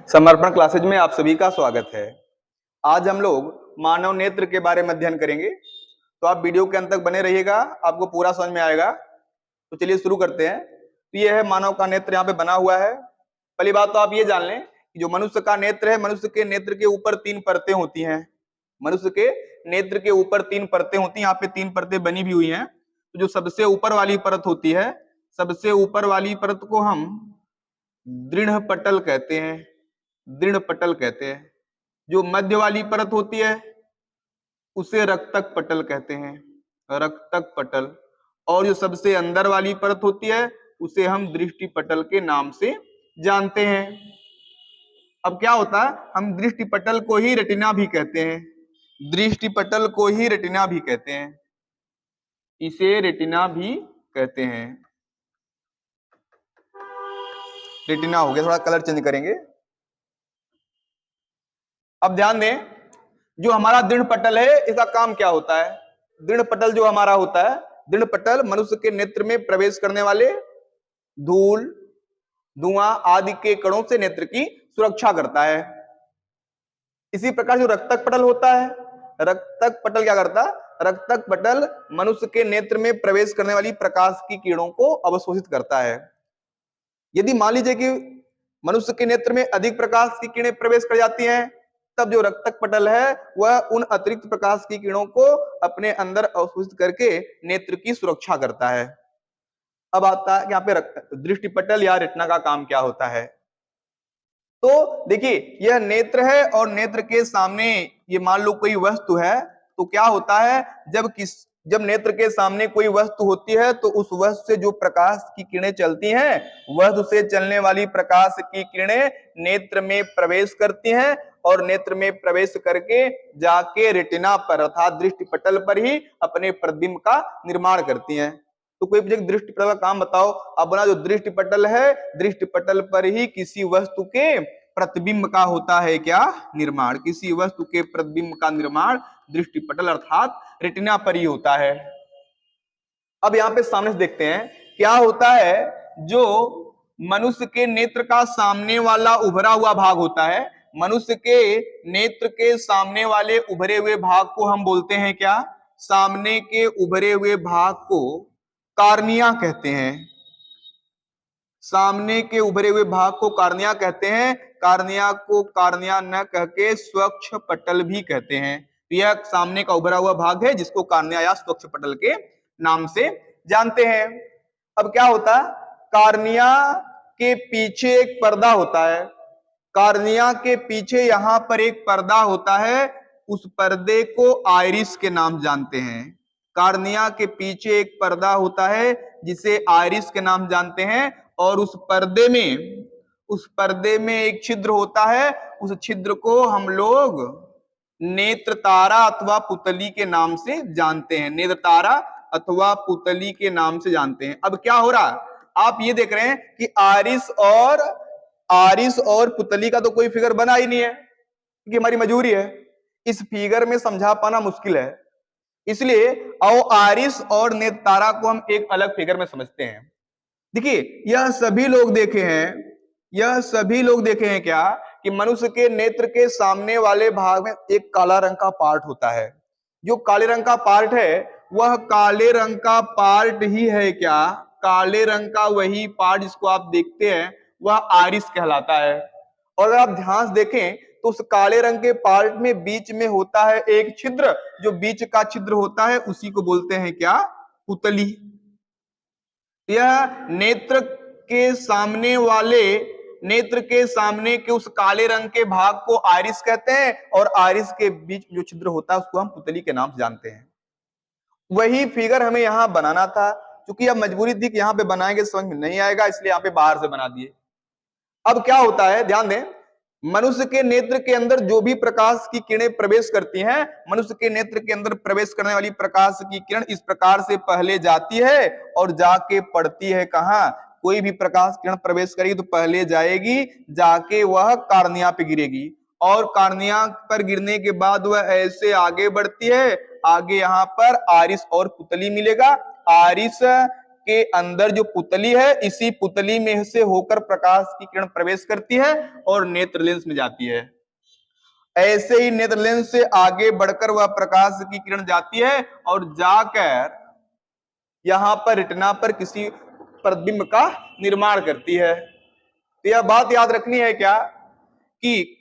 समर्पण क्लासेज में आप सभी का स्वागत है। आज हम लोग मानव नेत्र के बारे में अध्ययन करेंगे, तो आप वीडियो के अंत तक बने रहिएगा, आपको पूरा समझ में आएगा। तो चलिए शुरू करते हैं। तो ये है मानव का नेत्र, यहाँ पे बना हुआ है। पहली बात तो आप ये जान लें कि जो मनुष्य का नेत्र है, मनुष्य के नेत्र के ऊपर 3 परतें होती हैं। मनुष्य के नेत्र के ऊपर 3 परतें होती हैं। यहाँ पे 3 परतें बनी भी हुई हैं। तो जो सबसे ऊपर वाली परत होती है, सबसे ऊपर वाली परत को हम दृढ़ पटल कहते हैं। दृढ़ पटल कहते हैं। जो मध्य वाली परत होती है उसे रक्तक पटल कहते हैं, रक्तक पटल। और जो सबसे अंदर वाली परत होती है उसे हम दृष्टि पटल के नाम से जानते हैं। अब क्या होता है, हम दृष्टि पटल को ही रेटिना भी कहते हैं। दृष्टि पटल को ही रेटिना भी कहते हैं, इसे रेटिना भी कहते हैं। रेटिना हो गया, थोड़ा कलर चेंज करेंगे। अब ध्यान दें, जो हमारा दृढ़ पटल है इसका काम क्या होता है। दृढ़ पटल जो हमारा होता है, दृढ़ पटल मनुष्य के नेत्र में प्रवेश करने वाले धूल, धुआं आदि के कणों से नेत्र की सुरक्षा करता है। इसी प्रकार जो रक्तक पटल होता है, रक्तक पटल क्या करता है, रक्तक पटल मनुष्य के नेत्र में प्रवेश करने वाली प्रकाश की किरणों को अवशोषित करता है। यदि मान लीजिए कि मनुष्य के नेत्र में अधिक प्रकाश की किरणें प्रवेश कर जाती हैं, तब जो रक्तक पटल है वह उन अतिरिक्त प्रकाश की किरणों को अपने अंदर अवशोषित करके नेत्र की सुरक्षा करता है। अब आता है यहाँ पे दृष्टि पटल या रेटिना का काम क्या होता है। तो देखिए, यह नेत्र है और नेत्र के सामने ये मान लो कोई वस्तु है, तो क्या होता है, जब नेत्र के सामने कोई वस्तु होती है तो उस वस्तु से जो प्रकाश की किरणें चलती हैं, वस्तु से चलने वाली प्रकाश की किरणें नेत्र में प्रवेश करती हैं और नेत्र में प्रवेश करके जाके रेटिना पर अर्थात दृष्टि पटल पर ही अपने प्रतिबिंब का निर्माण करती हैं। तो कोई दृष्टि पटल का काम बताओ। अब बना जो दृष्टि पटल है, दृष्टि पटल पर ही किसी वस्तु के प्रतिबिंब का होता है क्या, निर्माण। किसी वस्तु के प्रतिबिंब का निर्माण दृष्टि पटल अर्थात रेटिना पर ही होता है। अब यहाँ पे सामने से देखते हैं क्या होता है। जो मनुष्य के नेत्र का सामने वाला उभरा हुआ भाग होता है, मनुष्य के नेत्र के सामने वाले उभरे हुए भाग को हम बोलते हैं क्या, सामने के उभरे हुए भाग को कार्निया कहते हैं। सामने के उभरे हुए भाग को कार्निया कहते हैं। कार्निया को कार्निया न कह के स्वच्छ पटल भी कहते हैं। तो यह सामने का उभरा हुआ भाग है जिसको कार्निया या स्वच्छ पटल के नाम से जानते हैं। अब क्या होता है, कार्निया के पीछे एक पर्दा होता है। कार्निया के पीछे यहां पर एक पर्दा होता है, उस पर्दे को आइरिस के नाम जानते हैं। कार्निया के पीछे एक पर्दा होता है जिसे आइरिस के नाम जानते हैं, और उस पर्दे में एक छिद्र होता है। उस छिद्र को हम लोग नेत्र तारा अथवा पुतली के नाम से जानते हैं। नेत्र तारा अथवा पुतली के नाम से जानते हैं। अब क्या हो रहा है, आप ये देख रहे हैं कि आरिस और पुतली का तो कोई फिगर बना ही नहीं है, क्योंकि हमारी मजबूरी है, इस फिगर में समझा पाना मुश्किल है। इसलिए आओ आरिस और नेत्र तारा को हम एक अलग फिगर में समझते हैं। देखिए, यह सभी लोग देखे हैं क्या कि मनुष्य के नेत्र के सामने वाले भाग में एक काला रंग का पार्ट होता है। जो काले रंग का पार्ट है वह काले रंग का पार्ट ही है क्या, काले रंग का वही पार्ट जिसको आप देखते हैं वह आइरिस कहलाता है। और अगर आप ध्यान से देखें तो उस काले रंग के पार्ट में बीच में होता है एक छिद्र, जो बीच का छिद्र होता है उसी को बोलते हैं क्या, पुतली। यह नेत्र के सामने के उस काले रंग के भाग को आइरिस कहते हैं, और आइरिस के बीच जो छिद्र होता है उसको हम पुतली के नाम से जानते हैं। वही फिगर हमें यहां बनाना था, क्योंकि अब मजबूरी थी कि यहां पे बनाएंगे समझ में नहीं आएगा, इसलिए यहां पे बाहर से बना दिए। अब क्या होता है, ध्यान दें, मनुष्य के नेत्र के अंदर जो भी प्रकाश की किरणें प्रवेश करती हैं, मनुष्य के नेत्र के अंदर प्रवेश करने वाली प्रकाश की किरण इस प्रकार से पहले जाती है और जाके पड़ती है कहां। कोई भी प्रकाश किरण प्रवेश करेगी तो पहले जाएगी, जाके वह कार्निया पे गिरेगी, और कार्निया पर गिरने के बाद वह ऐसे आगे बढ़ती है। आगे यहाँ पर आइरिस और पुतली मिलेगा। आइरिस के अंदर जो पुतली है, इसी पुतली में से होकर प्रकाश की किरण प्रवेश करती है और नेत्र लेंस में जाती है। ऐसे ही नेत्र लेंस से आगे बढ़कर वह प्रकाश की किरण जाती है और जाकर यहां पर रेटिना पर किसी प्रतिबिंब का निर्माण करती है। तो यह बात याद रखनी है क्या कि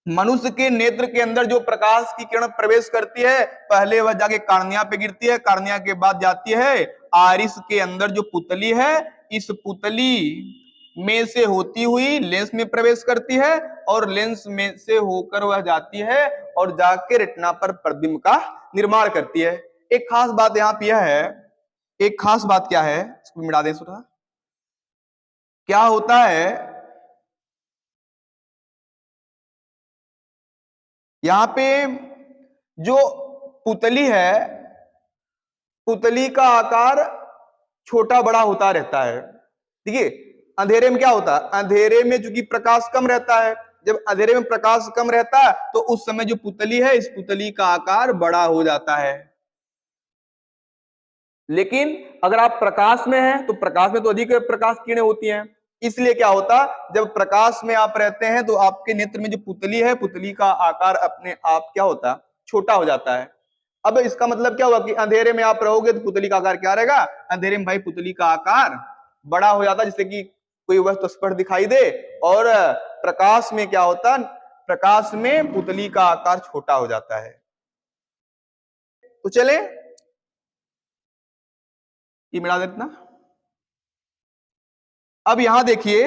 मनुष्य के नेत्र के अंदर जो प्रकाश की किरण प्रवेश करती है, पहले वह जाके कार्निया पे गिरती है, कार्निया के बाद जाती है आरिस के अंदर जो पुतली है, इस पुतली में से होती हुई लेंस में प्रवेश करती है और लेंस में से होकर वह जाती है और जाके रेटिना पर प्रतिबिंब का निर्माण करती है। एक खास बात यहाँ पे यह है, एक खास बात क्या है, इसको मिटा दें थोड़ा। क्या होता है, यहां पे जो पुतली है, पुतली का आकार छोटा बड़ा होता रहता है। देखिए अंधेरे में क्या होता है, अंधेरे में चूंकि प्रकाश कम रहता है, जब अंधेरे में प्रकाश कम रहता है तो उस समय जो पुतली है, इस पुतली का आकार बड़ा हो जाता है। लेकिन अगर आप प्रकाश में हैं तो प्रकाश में तो अधिक प्रकाश किरणें होती हैं, इसलिए क्या होता, जब प्रकाश में आप रहते हैं तो आपके नेत्र में जो पुतली है, पुतली का आकार अपने आप क्या होता, छोटा हो जाता है। अब इसका मतलब क्या हुआ कि अंधेरे में आप रहोगे तो पुतली का आकार क्या रहेगा, अंधेरे में भाई पुतली का आकार बड़ा हो जाता है, जिससे कि कोई वस्तु स्पष्ट दिखाई दे। और प्रकाश में क्या होता, प्रकाश में पुतली का आकार छोटा हो जाता है। तो चले ये मिला देना। अब यहां देखिए,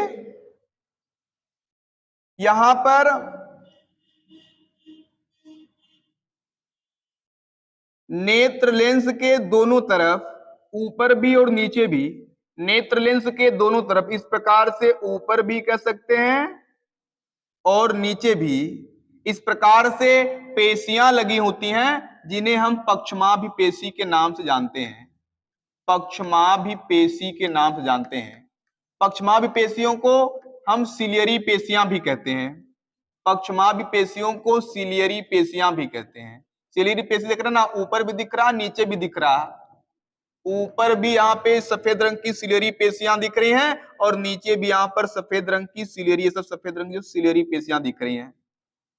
यहां पर नेत्र लेंस के दोनों तरफ, ऊपर भी और नीचे भी, नेत्र लेंस के दोनों तरफ इस प्रकार से ऊपर भी कह सकते हैं और नीचे भी इस प्रकार से पेशियां लगी होती हैं, जिन्हें हम पक्षमाभि पेशी के नाम से जानते हैं। पक्षमाभि पेशी के नाम से जानते हैं। पक्षमाभि पेशियों को हम सिलियरी पेशियां भी कहते हैं। पक्षमाभि पेशियों को सिलियरी पेशियां भी कहते हैं। सिलियरी पेशी देख रहे ना, ऊपर भी दिख रहा, नीचे भी दिख रहा। ऊपर भी यहाँ पे सफेद रंग की सिलियरी पेशियां दिख रही हैं और नीचे भी यहाँ पर सफेद रंग की सिलियरी, ये सब सफेद रंग की सिलियरी पेशियां दिख रही हैं।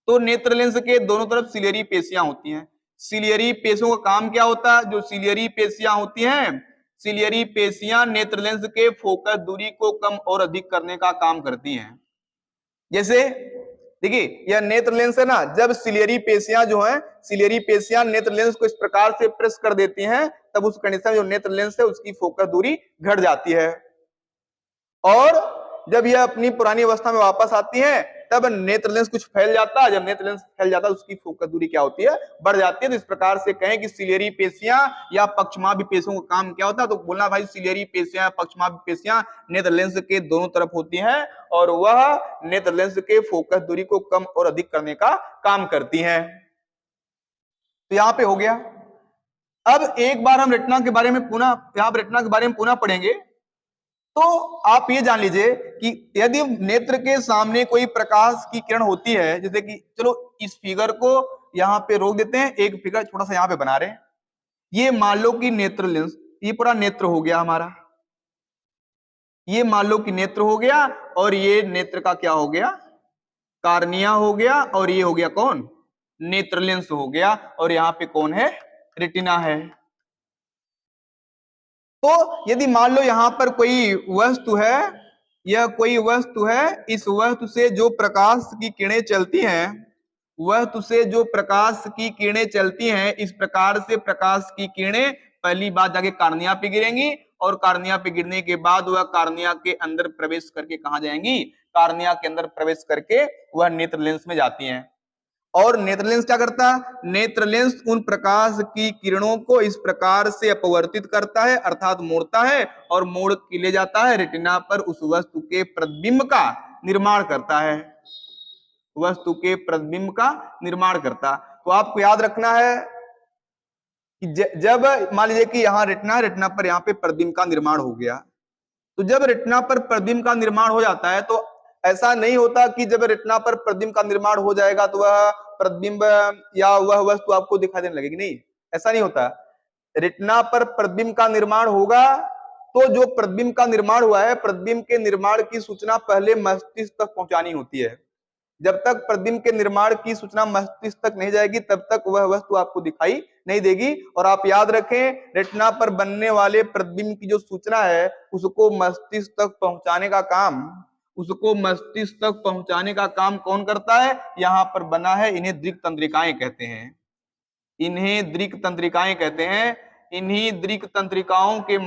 तो नेत्र लेंस के दोनों तरफ सिलियरी पेशियां होती हैं। सिलियरी पेशियों का काम क्या होता है, जो सिलियरी पेशियां होती हैं, सिलियरी पेशियां नेत्र लेंस के फोकस दूरी को कम और अधिक करने का काम करती हैं। जैसे देखिए यह नेत्र लेंस है ना, जब सिलियरी पेशियां जो हैं, सिलियरी पेशियां नेत्र लेंस को इस प्रकार से प्रेस कर देती हैं, तब उस कंडीशन में जो नेत्र लेंस है उसकी फोकस दूरी घट जाती है। और जब यह अपनी पुरानी अवस्था में वापस आती है तब नेत्र लेंस कुछ फैल जाता है। जब नेत्र लेंस फैल जाता है उसकी फोकस दूरी क्या होती है, बढ़ जाती है। तो इस प्रकार से कहें कि सिलियरी पेशियां या पक्षमाभि पेशियों का काम क्या होता है, तो बोलना भाई सिलियरी पेशियां, पक्षमाभि पेशियां नेत्र लेंस के दोनों तरफ होती हैं और वह नेत्र लेंस के फोकस दूरी को कम और अधिक करने का काम करती हैं। तो यहां पे हो गया। अब एक बार हम रेटिना के बारे में पुनः, यहां पर रेटिना के बारे में पुनः पढ़ेंगे, तो आप ये जान लीजिए कि यदि नेत्र के सामने कोई प्रकाश की किरण होती है, जैसे कि चलो इस फिगर को यहां पे रोक देते हैं, एक फिगर थोड़ा सा यहां पे बना रहे हैं। ये मान लो कि नेत्र लेंस, ये पूरा नेत्र हो गया हमारा, ये मान लो कि नेत्र हो गया और ये नेत्र का क्या हो गया, कार्निया हो गया, और ये हो गया कौन, नेत्र लेंस हो गया, और यहाँ पे कौन है, रेटिना है। तो यदि मान लो यहां पर कोई वस्तु है, यह कोई वस्तु है, इस वस्तु से जो प्रकाश की किरणें चलती हैं, वस्तु से जो प्रकाश की किरणें चलती हैं, इस प्रकार से प्रकाश की किरणें पहली बात जाके कार्निया पे गिरेंगी और कार्निया पे गिरने के बाद वह कार्निया के अंदर प्रवेश करके कहां जाएंगी, कार्निया के अंदर प्रवेश करके वह नेत्र लेंस में जाती हैं। और नेत्र लेंस क्या करता है, नेत्र लेंस उन प्रकाश की किरणों को इस प्रकार से अपवर्तित करता है, अर्थात मोड़ता है, और मोड़ के ले जाता है रेटिना पर, उस वस्तु के प्रतिबिंब का निर्माण करता है, वस्तु के प्रतिबिंब का निर्माण करता। तो आपको याद रखना है कि जब मान लीजिए कि यहाँ रेटिना, रेटिना पर यहाँ पे प्रतिबिंब का निर्माण हो गया, तो जब रेटिना पर प्रतिबिंब का निर्माण हो जाता है तो ऐसा नहीं होता कि जब रेटिना पर प्रतिबिंब का निर्माण हो जाएगा तो वह प्रतिबिंब या वह वस्तु आपको दिखाई देने लगेगी, नहीं, ऐसा नहीं होता। रेटिना पर प्रतिबिंब का निर्माण होगा तो जो प्रतिबिंब का निर्माण हुआ है, प्रतिबिंब के निर्माण की सूचना पहले मस्तिष्क तक पहुंचानी होती है। जब तक प्रतिबिंब के निर्माण की सूचना मस्तिष्क तक नहीं जाएगी तब तक वह वस्तु आपको दिखाई नहीं देगी। और आप याद रखें, रेटिना पर बनने वाले प्रतिबिंब की जो सूचना है उसको मस्तिष्क तक पहुंचाने का काम कौन करता है? यहाँ पर बना है, इन्हें दृक् तंत्रिकाएं कहते हैं। इन्हीं दृक् तंत्रिकाओं के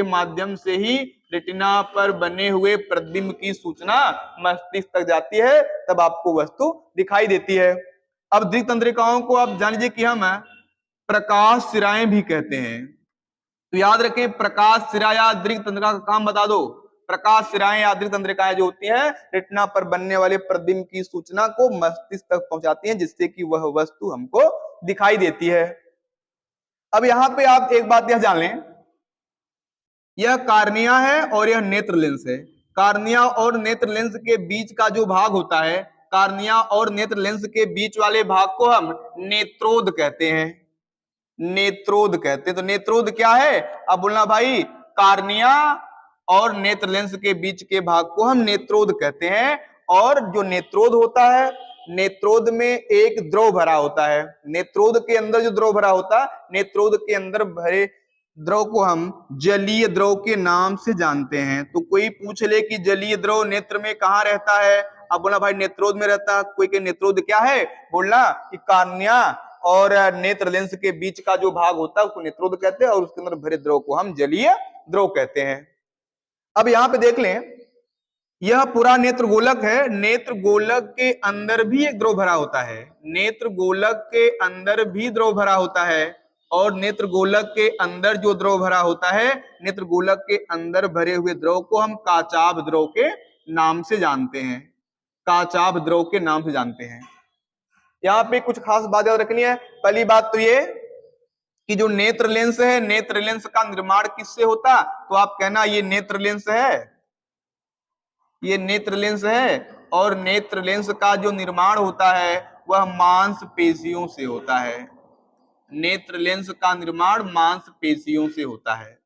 माध्यम से ही रेटिना पर बने हुए प्रतिबिंब की सूचना मस्तिष्क तक जाती है, तब आपको वस्तु दिखाई देती है। अब दृक् तंत्रिकाओं को आप जान लीजिए कि हम प्रकाश सिराएं भी कहते हैं। तो याद रखें, प्रकाश सिरा या दृक् तंत्रिका का काम बता दो। प्रकाश सिराएं या दृक् तंत्रिकाएं जो होती हैं, रेटिना पर बनने वाले प्रतिबिंब की सूचना को मस्तिष्क तक पहुंचाती हैं, जिससे कि वह वस्तु हमको दिखाई देती है। अब यहाँ पे आप एक बात यह जान लें, यह कार्निया है और यह नेत्र लेंस है। कार्निया और नेत्र लेंस के बीच का जो भाग होता है, कार्निया और नेत्र लेंस के बीच वाले भाग को हम नेत्रोद कहते हैं। तो नेत्रोद क्या है? अब बोलना भाई, कार्निया और नेत्र लेंस के बीच के भाग को हम नेत्रोद कहते हैं। और जो नेत्रोद होता है, नेत्रोद में एक द्रव भरा होता है। नेत्रोद के अंदर जो द्रव भरा होता है, नेत्रोद के अंदर भरे द्रव को हम जलीय द्रव के नाम से जानते हैं। तो कोई पूछ ले कि जलीय द्रव नेत्र में कहाँ रहता है? अब बोला भाई नेत्रोद में रहता है। कोई के नेत्रोद क्या है? बोलना कि कार्निया और नेत्र लेंस के बीच का जो भाग होता है उसको नेत्रोद कहते हैं, और उसके अंदर भरे द्रव को हम जलीय द्रव कहते हैं। अब यहाँ पे देख लें, यह पूरा नेत्र गोलक है। नेत्र गोलक के अंदर भी एक द्रव भरा होता है। नेत्र गोलक के अंदर भी द्रव भरा होता है। और नेत्र गोलक के अंदर जो द्रव भरा होता है, नेत्र गोलक के अंदर भरे हुए द्रव को हम काचाभ द्रव के नाम से जानते हैं। काचाभ द्रव के नाम से जानते हैं। यहाँ पे कुछ खास बात याद रखनी है। पहली बात तो ये कि जो नेत्र लेंस है, नेत्र लेंस का निर्माण किससे होता? तो आप कहना ये नेत्र लेंस है, ये नेत्र लेंस है। और नेत्र लेंस का जो निर्माण होता है वह मांसपेशियों से होता है। नेत्र लेंस का निर्माण मांसपेशियों से होता है।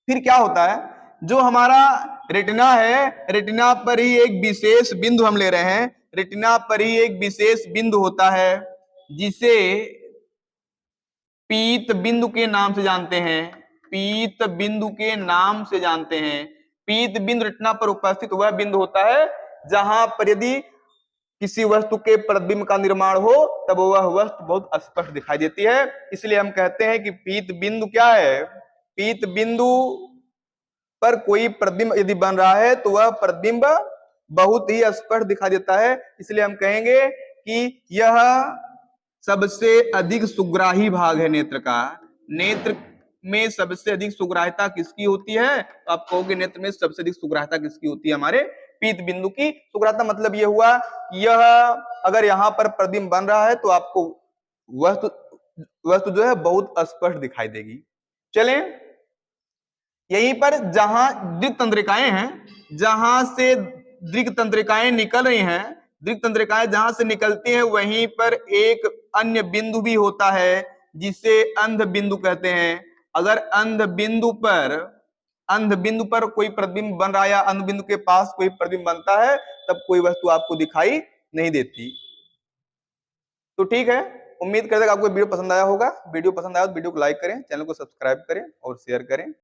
फिर क्या होता है, जो हमारा रेटिना है, रेटिना पर ही एक विशेष बिंदु हम ले रहे हैं। रेटिना पर ही एक विशेष बिंदु होता है जिसे पीत बिंदु के नाम से जानते हैं। पीत बिंदु के नाम से जानते हैं। पीत बिंदु रेटिना पर उपस्थित वह बिंदु होता है जहां पर यदि किसी वस्तु के प्रतिबिंब का निर्माण हो तब वह वस्तु बहुत स्पष्ट दिखाई देती है। इसलिए हम कहते हैं कि पीत बिंदु क्या है? पीत बिंदु पर कोई प्रतिबिंब यदि बन रहा है तो वह प्रतिबिंब बहुत ही स्पष्ट दिखाई देता है। इसलिए हम कहेंगे कि यह सबसे अधिक सुग्राही भाग है नेत्र का। नेत्र में सबसे अधिक सुग्राह्यता किसकी होती है? तो आप कहोगे नेत्र में सबसे अधिक सुग्राह्यता किसकी होती है? हमारे पीत बिंदु की सुग्राह्यता। मतलब यह हुआ कि यह अगर यहाँ पर प्रतिबिंब बन रहा है तो आपको वस्तु जो है बहुत स्पष्ट दिखाई देगी। चलें, यहीं पर जहां दृक् तंत्रिकाएं हैं, जहां से दृक् तंत्रिकाएं निकल रही हैं, दृक् तंत्रिकाएं जहां से निकलती हैं वहीं पर एक अन्य बिंदु भी होता है जिसे अंध बिंदु कहते हैं। अगर अंध बिंदु पर कोई प्रतिबिंब बन रहा है या अंध बिंदु के पास कोई प्रतिबिंब बनता है तब कोई वस्तु आपको दिखाई नहीं देती। तो ठीक है, उम्मीद करते हैं कि आपको वीडियो पसंद आया होगा। वीडियो पसंद आया तो वीडियो को लाइक करें, चैनल को सब्सक्राइब करें और शेयर करें।